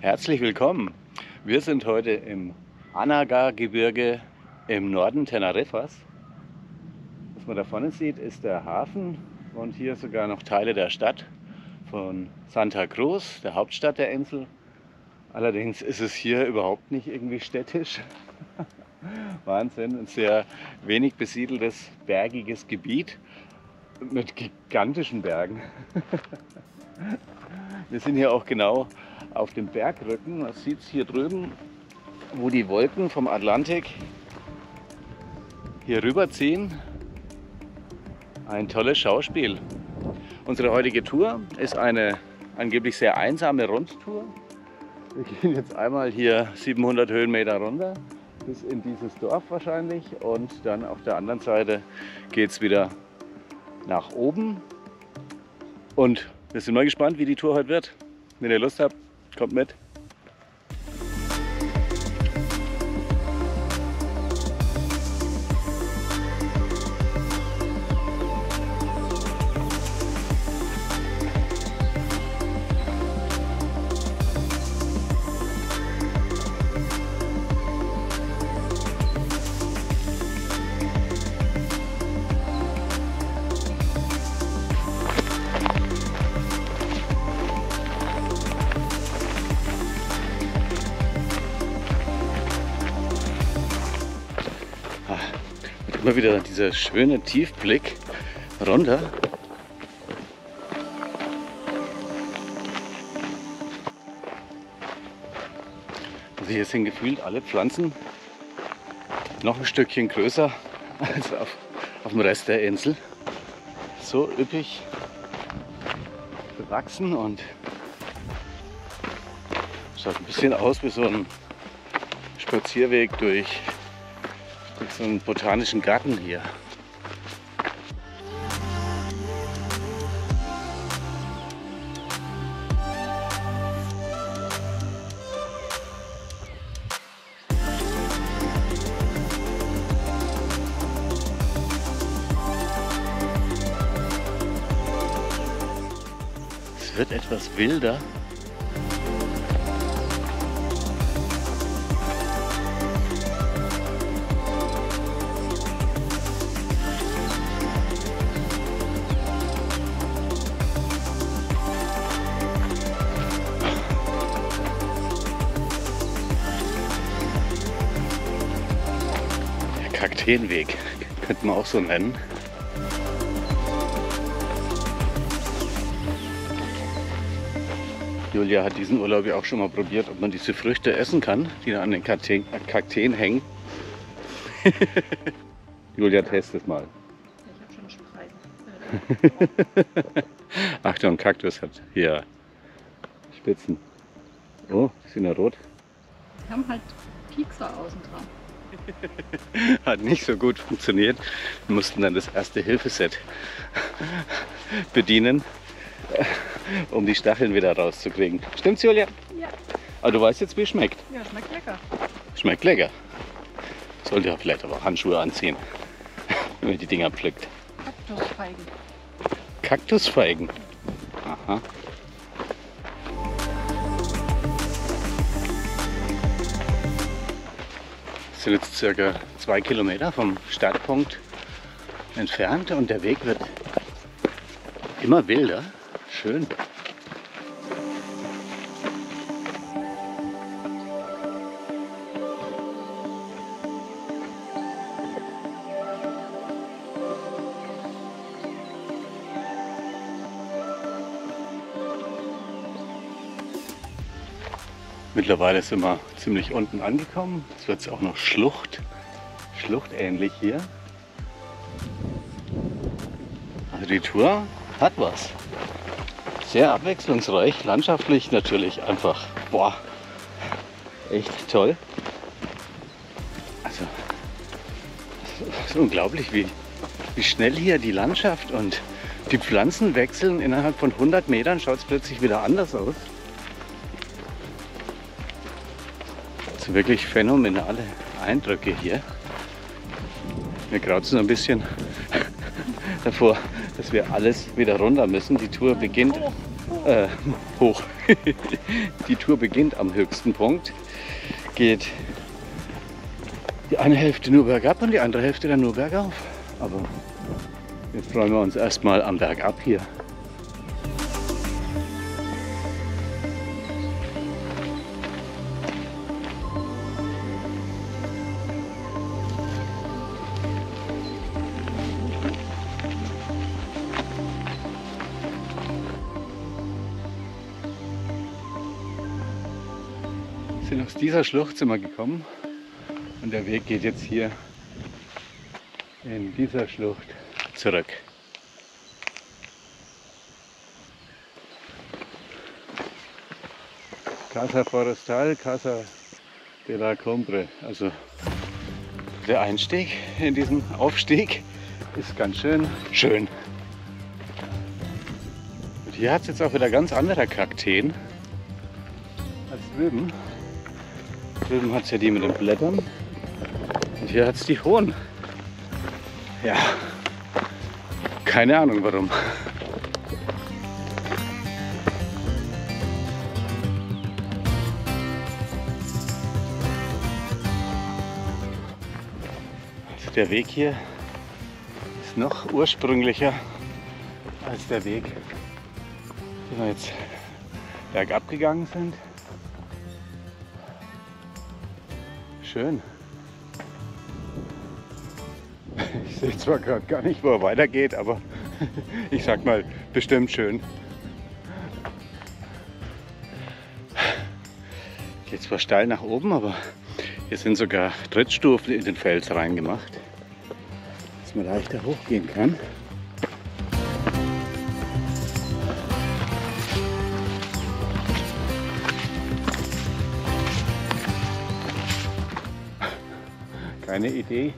Herzlich willkommen. Wir sind heute im Anaga-Gebirge im Norden Teneriffas. Was man da vorne sieht, ist der Hafen und hier sogar noch Teile der Stadt von Santa Cruz, der Hauptstadt der Insel. Allerdings ist es hier überhaupt nicht irgendwie städtisch. Wahnsinn, ein sehr wenig besiedeltes, bergiges Gebiet mit gigantischen Bergen. Wir sind hier auch genau auf dem Bergrücken. Man sieht es hier drüben, wo die Wolken vom Atlantik hier rüberziehen. Ein tolles Schauspiel. Unsere heutige Tour ist eine angeblich sehr einsame Rundtour. Wir gehen jetzt einmal hier 700 Höhenmeter runter, bis in dieses Dorf wahrscheinlich. Und dann auf der anderen Seite geht es wieder nach oben. Und wir sind mal gespannt, wie die Tour heute wird. Wenn ihr Lust habt, kommt mit. Immer wieder dieser schöne Tiefblick runter. Also hier sind gefühlt alle Pflanzen noch ein Stückchen größer als auf dem Rest der Insel. So üppig bewachsen und schaut ein bisschen aus wie so ein Spazierweg durch so einen botanischen Garten hier. Es wird etwas wilder. Kakteenweg, könnte man auch so nennen. Julia hat diesen Urlaub ja auch schon mal probiert, ob man diese Früchte essen kann, die da an den Kakteen hängen. Julia, test es mal. Ich habe schon Speisen. Achtung, Kaktus hat hier Spitzen. Oh, die sind ja rot. Wir haben halt Piekser außen dran. Hat nicht so gut funktioniert. Wir mussten dann das Erste-Hilfe-Set bedienen, um die Stacheln wieder rauszukriegen. Stimmt's, Julia? Ja. Aber du weißt jetzt, wie es schmeckt. Ja, schmeckt lecker. Schmeckt lecker. Sollte ja vielleicht aber Handschuhe anziehen, wenn man die Dinger pflückt. Kaktusfeigen. Kaktusfeigen. Aha. Wir sind jetzt circa 2 Kilometer vom Startpunkt entfernt und der Weg wird immer wilder. Schön. Mittlerweile sind wir ziemlich unten angekommen. Jetzt wird es auch noch schluchtähnlich hier. Also die Tour hat was. Sehr abwechslungsreich, landschaftlich natürlich einfach, boah, echt toll. Also es ist unglaublich, wie schnell hier die Landschaft und die Pflanzen wechseln. Innerhalb von 100 Metern schaut es plötzlich wieder anders aus. Also wirklich phänomenale Eindrücke hier. Mir graut es so ein bisschen davor, dass wir alles wieder runter müssen. Die Tour beginnt Hoch. Die Tour beginnt am höchsten Punkt, geht die eine Hälfte nur bergab und die andere Hälfte dann nur bergauf. Aber jetzt freuen wir uns erstmal am Bergab hier. Aus dieser Schlucht sind wir gekommen und der Weg geht jetzt hier in dieser Schlucht zurück. Casa Forestal, Casa de la Cumbre. Also der Einstieg in diesen Aufstieg ist ganz schön. Und hier hat es jetzt auch wieder ganz andere Kakteen als drüben. Drüben hat es ja die mit den Blättern und hier hat es die hohen. Ja, keine Ahnung warum. Also der Weg hier ist noch ursprünglicher als der Weg, den wir jetzt bergab gegangen sind. Schön. Ich sehe zwar gerade gar nicht, wo er weitergeht, aber ich sag mal, bestimmt schön. Geht zwar steil nach oben, aber hier sind sogar Trittstufen in den Fels reingemacht, dass man leichter hochgehen kann. Keine Idee,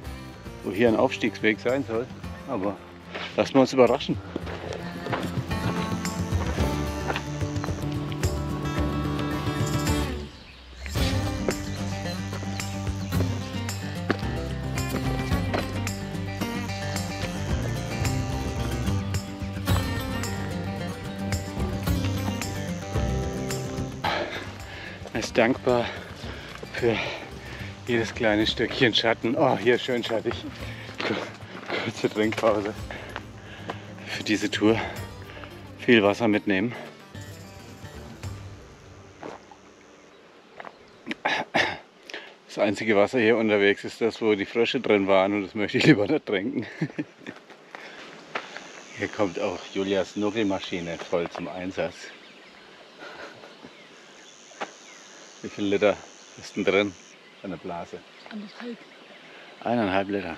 wo hier ein Aufstiegsweg sein soll, aber lassen wir uns überraschen. Er ist dankbar für jedes kleine Stückchen Schatten. Oh, hier schön schattig. Kurze Trinkpause. Für diese Tour viel Wasser mitnehmen. Das einzige Wasser hier unterwegs ist das, wo die Frösche drin waren und das möchte ich lieber nicht trinken. Hier kommt auch Julias Nuckelmaschine voll zum Einsatz. Wie viel Liter ist denn drin? Eine Blase. 1,5 Liter.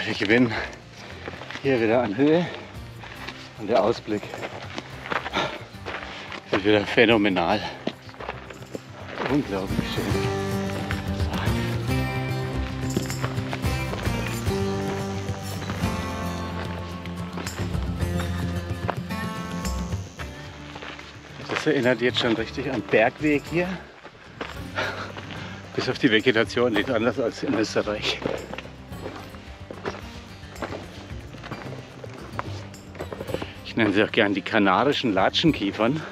Wir gewinnen hier wieder an Höhe. Und der Ausblick ist wieder phänomenal. Unglaublich schön. Das erinnert jetzt schon richtig an Bergweg hier. Bis auf die Vegetation, nicht anders als in Österreich. Ich nenne sie auch gern die kanarischen Latschenkiefern.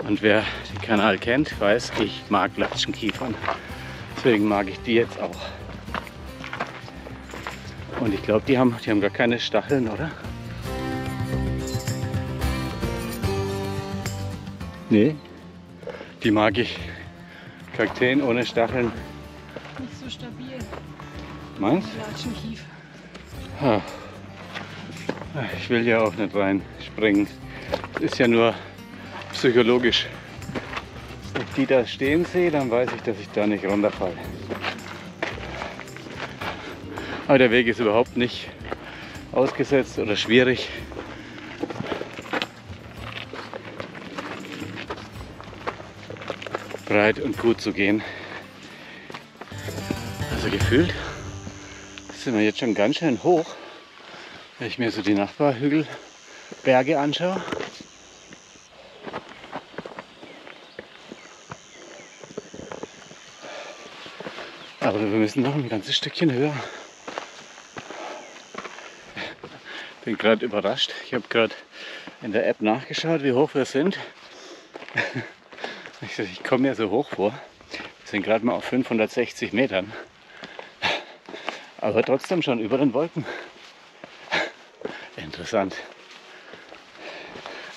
Und wer den Kanal kennt, weiß, ich mag Latschenkiefern. Deswegen mag ich die jetzt auch. Und ich glaube, die haben gar keine Stacheln, oder? Nee, die mag ich. Kakteen ohne Stacheln. Nicht so stabil. Meinst du? Latschenkief. Ah. Ich will ja auch nicht reinspringen. Das ist ja nur psychologisch. Wenn ich die da stehen sehe, dann weiß ich, dass ich da nicht runterfalle. Aber der Weg ist überhaupt nicht ausgesetzt oder schwierig. breit und gut zu gehen. Also gefühlt sind wir jetzt schon ganz schön hoch, wenn ich mir so die Nachbarhügelberge anschaue. Aber wir müssen noch ein ganzes Stückchen höher. Bin gerade überrascht. Ich habe gerade in der App nachgeschaut, wie hoch wir sind. Ich komme mir so hoch vor. Wir sind gerade mal auf 560 Metern. Aber trotzdem schon über den Wolken. Interessant.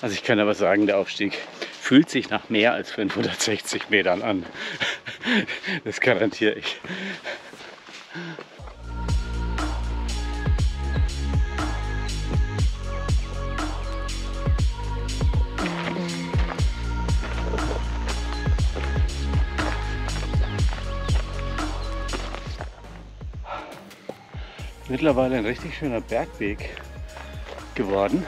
Also ich kann aber sagen, der Aufstieg fühlt sich nach mehr als 560 Metern an. Das garantiere ich. Mittlerweile ein richtig schöner Bergweg geworden.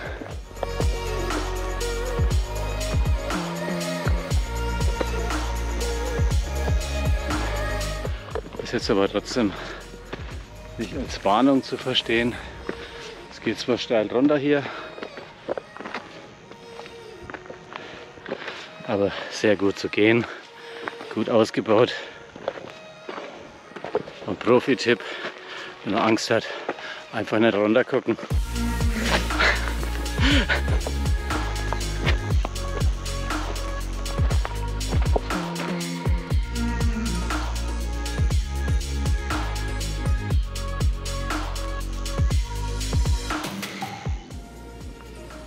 Ist jetzt aber trotzdem nicht als Warnung zu verstehen. Es geht zwar steil runter hier, aber sehr gut zu gehen, gut ausgebaut. Und Profi-Tipp: wenn man Angst hat, einfach nicht runter gucken.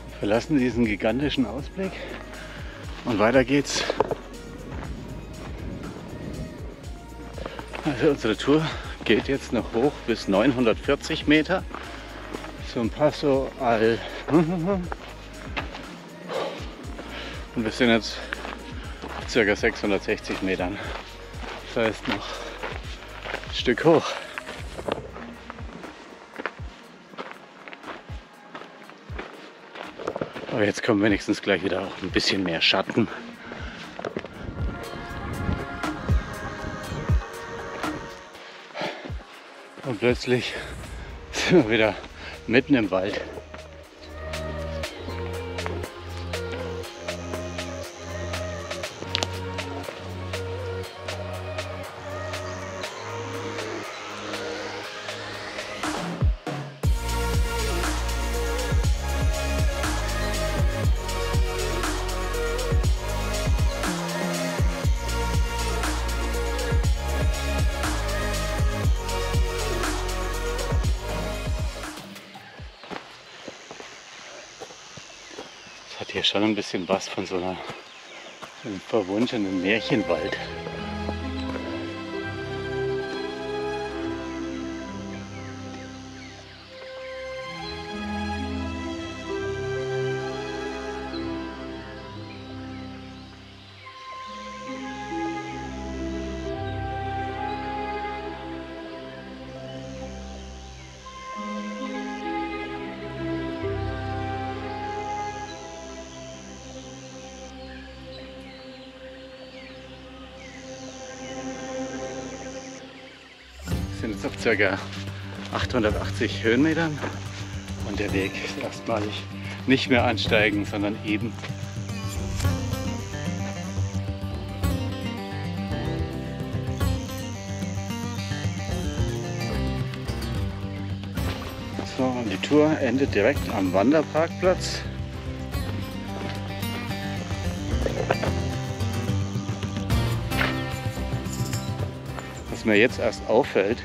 Wir verlassen diesen gigantischen Ausblick und weiter geht's. Also unsere Tour geht jetzt noch hoch bis 940 Meter zum Passo al. Und wir sind jetzt auf ca. 660 Metern. Das heißt noch ein Stück hoch. Aber jetzt kommt wenigstens gleich wieder auch ein bisschen mehr Schatten. Und plötzlich sind wir wieder mitten im Wald. Hat hier schon ein bisschen was von so einem verwunschenen Märchenwald. Wir sind jetzt auf ca. 880 Höhenmetern und der Weg ist erstmalig nicht mehr ansteigen, sondern eben. So, und die Tour endet direkt am Wanderparkplatz. Was mir jetzt erst auffällt: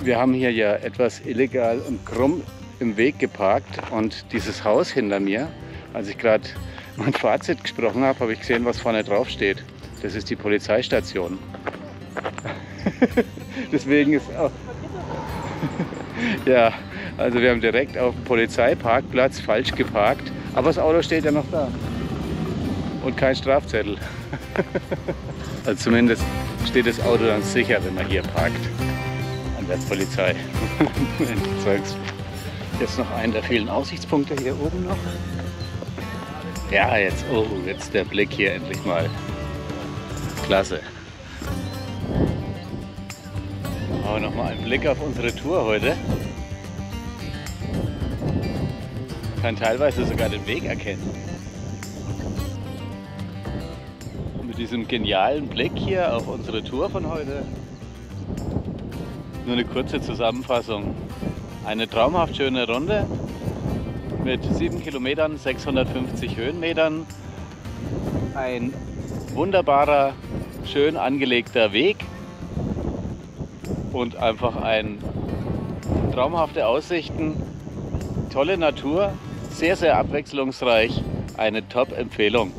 Wir haben hier ja etwas illegal und krumm im Weg geparkt und dieses Haus hinter mir, als ich gerade mein Fazit gesprochen habe, habe ich gesehen, was vorne drauf steht. Das ist die Polizeistation. Deswegen ist auch ja, also wir haben direkt auf dem Polizeiparkplatz falsch geparkt, aber das Auto steht ja noch da und kein Strafzettel. Also zumindest steht das Auto dann sicher, wenn man hier parkt. Der Polizei. Jetzt noch einen der vielen Aussichtspunkte hier oben noch. Ja, jetzt, oh, jetzt der Blick hier endlich mal. Klasse. Aber nochmal ein Blick auf unsere Tour heute. Man kann teilweise sogar den Weg erkennen. Mit diesem genialen Blick hier auf unsere Tour von heute. Nur eine kurze Zusammenfassung. Eine traumhaft schöne Runde mit 7 Kilometern, 650 Höhenmetern. Ein wunderbarer, schön angelegter Weg und einfach traumhafte Aussichten, tolle Natur, sehr, sehr abwechslungsreich, eine Top-Empfehlung.